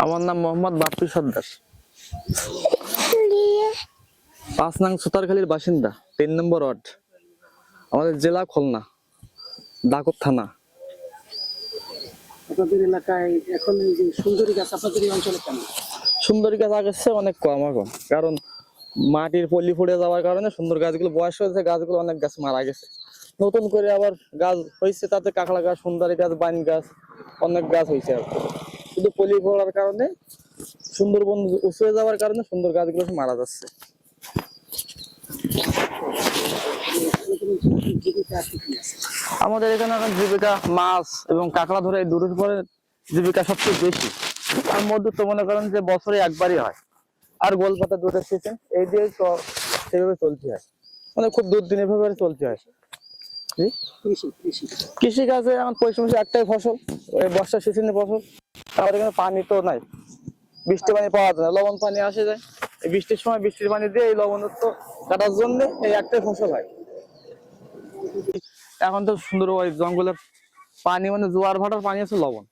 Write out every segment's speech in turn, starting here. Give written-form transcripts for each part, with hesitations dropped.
আমার নাম মোহাম্মদ বাপ্পি সর্দার, 5 নং সুতারখালীর বাসিন্দা, 3 নম্বর ওয়ার্ড। আমাদের জেলা খুলনা, দাকব থানা। আপনাদের এলাকায় এখন এই যে সুন্দরী গাছ আপনাদের এই অঞ্চলে কেন? সুন্দরী গাছ আগেছে অনেক কম এখন, কারণ মাটির পলি ফুটে যাওয়ার কারণে সুন্দর গাছগুলো বয়স হয়েছে, গাছগুলো অনেক গাছ মারা গেছে। নতুন করে আবার গাছ হয়েছে, তাতে কাঁকড়া গাছ, সুন্দরী গাছ, বাইন গাছ, অনেক গাছ হয়েছে। আর শুধু পলি পড়ার কারণে, সুন্দরবন উঁচু হয়ে যাওয়ার কারণে সুন্দর গাছগুলো সব মারা যাচ্ছে। আমাদের এখানে এখন জীবিকা মাছ এবং কাঁকড়া ধরে এই দুটোর পরে জীবিকা সবচেয়ে বেশি। তার মধ্যে তো মনে করেন যে বছরে একবারই হয়, আর গোলপাতা দুটো সিজন এই দিয়ে সেভাবে চলতে হয়, মানে খুব দুর্দিন এভাবে চলতে হয়। কৃষি কাজে এখন পরিশ্রম একটাই ফসল, ওই বর্ষা সিজনে ফসল। তারপরে এখানে পানি তো নাই, বৃষ্টি পানি পাওয়া যায় না, লবণ পানি আসে যায়। এই বৃষ্টির সময় বৃষ্টির পানি দিয়ে এই লবণত্ব কাটার জন্য এই একটাই ফসল হয়। এখন তো সুন্দর ওই জঙ্গলের পানি, মানে জোয়ার ভাটার পানি আছে লবণ।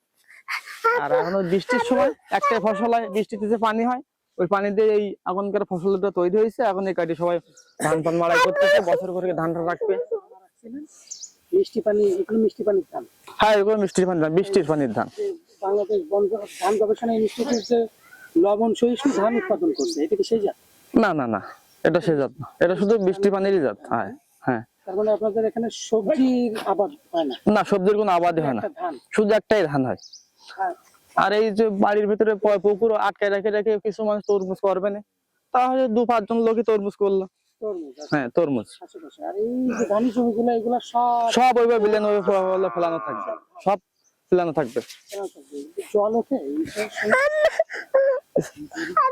আর এখন বৃষ্টির সময় একটাই ফসল হয়, বৃষ্টিতে যে পানি হয় ওই পানি দিয়ে এই এখনকার ফসলটা তৈরি হয়েছে। এখন এই কাটি সবাই ধান পান মাড়াই করতেছে, বছর করে ধানটা রাখবে। মিষ্টি পানি, এগুলো মিষ্টি পানির ধান। হ্যাঁ, এগুলো মিষ্টির পানির ধান, বৃষ্টির পানির ধান। বাংলাদেশ ধান গবেষণা ইনস্টিটিউট যে লবণ সহিষ্ণু ধান উৎপাদন করছে, এটা কি সেই জাত? না না না, এটা সেই জাত না, এটা শুধু বৃষ্টি পানিরই জাত। হ্যাঁ হ্যাঁ। তার মানে আপনাদের এখানে সবজির আবাদ হয় না? না, সবজির কোনো আবাদই হয় না, শুধু একটাই ধান হয়। আর এই যে বাড়ির ভিতরে পুকুর আটকায় রেখে রেখে কিছু মানুষ তরমুজ করবে না, তাহলে 2-5 জন লোকই তরমুজ করলো। হ্যাঁ, তরমুজ। আর এই যে ধানি জমিগুলো, এগুলো সব ওইভাবে বিলেন ফেলানো থাকবে, সব ফেলানো থাকবে। জল ওঠে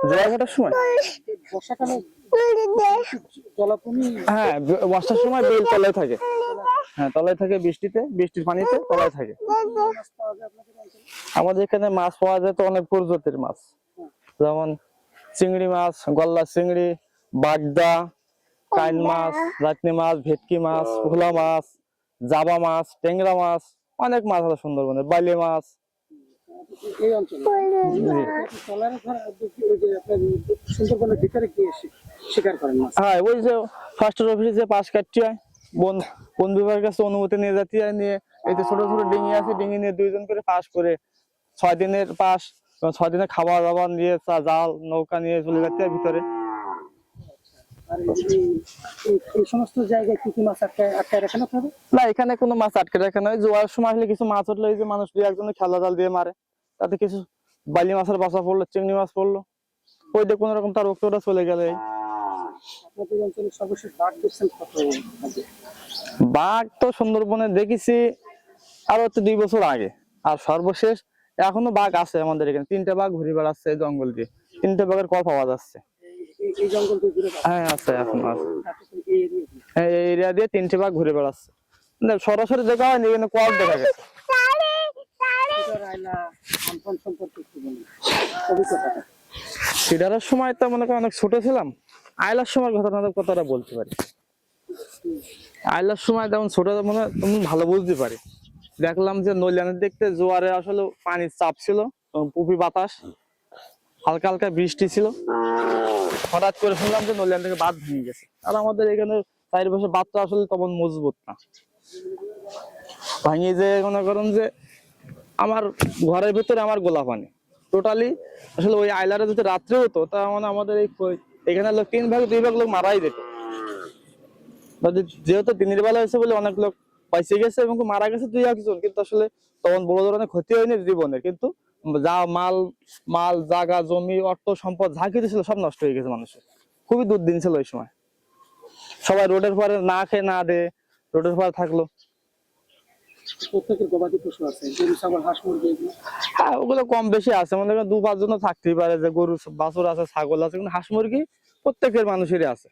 জোয়ার ভাটার সময়, বর্ষাকালে জলাভূমি। হ্যাঁ, বর্ষার সময় বিল তলায় থাকে। হ্যাঁ, তলায় থাকে, বৃষ্টির পানিতে তলায় থাকে। আমাদের এখানে মাছ পাওয়া যায় তো অনেক প্রজাতির মাছ, যেমন চিংড়ি মাছ, গলদা চিংড়ি, বাগদা, কাইন মাছ, রাতনি মাছ, ভেটকি মাছ, ভোলা মাছ, জাবা মাছ, ট্যাংরা মাছ, অনেক মাছ আছে সুন্দরবনে, বাইলে মাছ। এই অঞ্চলে সুন্দরবনের ভিতরে গিয়ে শিকার করেন মাছ? হ্যাঁ, ওই যে ফরেস্টের অফিসে যে পাশ কাটতে হয়, বন বিভাগের কাছে অনুমতি নিয়ে যেতে হয়, নিয়ে এই যে ছোট ছোট ডিঙি আছে, ডিঙি নিয়ে 2 জন করে পাস করে 6 দিনের পাস, 6 দিনের খাবার দাবার নিয়ে জাল নৌকা নিয়ে চলে যেতে হয় ভিতরে। আর এই সমস্ত জায়গায় কি কি মাছ আটকায় রাখা হবে? না, এখানে কোনো মাছ আটকে রাখা নয়। জোয়ার সময় আসলে কিছু মাছ উঠলে যে মানুষ 2-1 খেলা জাল দিয়ে মারে, তাতে কিছু বালি মাছের বাসা পড়লো, চিংড়ি মাছ পড়লো, ওই দিয়ে কোনো রকম তার রক্তটা চলে গেলে। আপনাদের অঞ্চলে সর্বশেষ বাঘ দেখছেন কত? বাঘ তো সুন্দরবনে দেখেছি আরো 2 বছর আগে, আর সর্বশেষ এখনো বাঘ আছে আমাদের এখানে। 3টা বাঘ ঘুরে বেড়াচ্ছে এই জঙ্গল দিয়ে, 3টে বাঘের কল পাওয়া যাচ্ছে। এই জঙ্গল দিয়ে ঘুরে? হ্যাঁ, আছে, এখন আছে। এই এরিয়া দিয়ে 3টে বাঘ ঘুরে বেড়াচ্ছে, সরাসরি দেখা হয়নি, কিন্তু কল দেখা গেছে। সিডারের সময় তো মনে করেন অনেক ছোট ছিলাম, আইলার সময় কথাটা বলতে পারি। আইলার সময় তেমন ছোট, মনে তেমন ভালো বুঝতে পারি। দেখলাম যে নৈলানের দেখতে জোয়ারে আসলে পানির চাপ ছিল, পুপি বাতাস, হালকা হালকা বৃষ্টি ছিল। হঠাৎ করে শুনলাম যে নৈলান থেকে বাঁধ ভেঙে গেছে। আর আমাদের এখানে চারিপাশে বাঁধটা আসলে তেমন মজবুত না, ভাঙিয়ে যে মনে করেন যে আমার ঘরের ভিতরে আমার গোলা পানি টোটালি। আসলে ওই আইলারে যদি রাত্রে হতো, তা মানে আমাদের এখানে লোক 3 ভাগ 2 ভাগ লোক মারাই যেত। যেহেতু দিনের বেলা হয়েছে বলে অনেক লোক পাইছে গেছে এবং মারা গেছে 2-1 জন, কিন্তু আসলে তখন বড় ধরনের ক্ষতি হয়নি জীবনের। কিন্তু যা মাল জায়গা জমি অর্থ সম্পদ যা কিছু ছিল সব নষ্ট হয়ে গেছে মানুষের। খুবই দুর্দিন ছিল ওই সময়, সবাই রোডের পরে না খেয়ে না দে রোডের পরে থাকলো। প্রত্যেকের গবাদি পশু আছে, গরু ছাগল হাঁস মুরগি এগুলো? হ্যাঁ, ওগুলো কম বেশি আছে, মনে করেন 2-5 জন থাকতেই পারে, যে গরু বাছুর আছে, ছাগল আছে, কিন্তু হাঁস মুরগি প্রত্যেকের মানুষেরই আছে।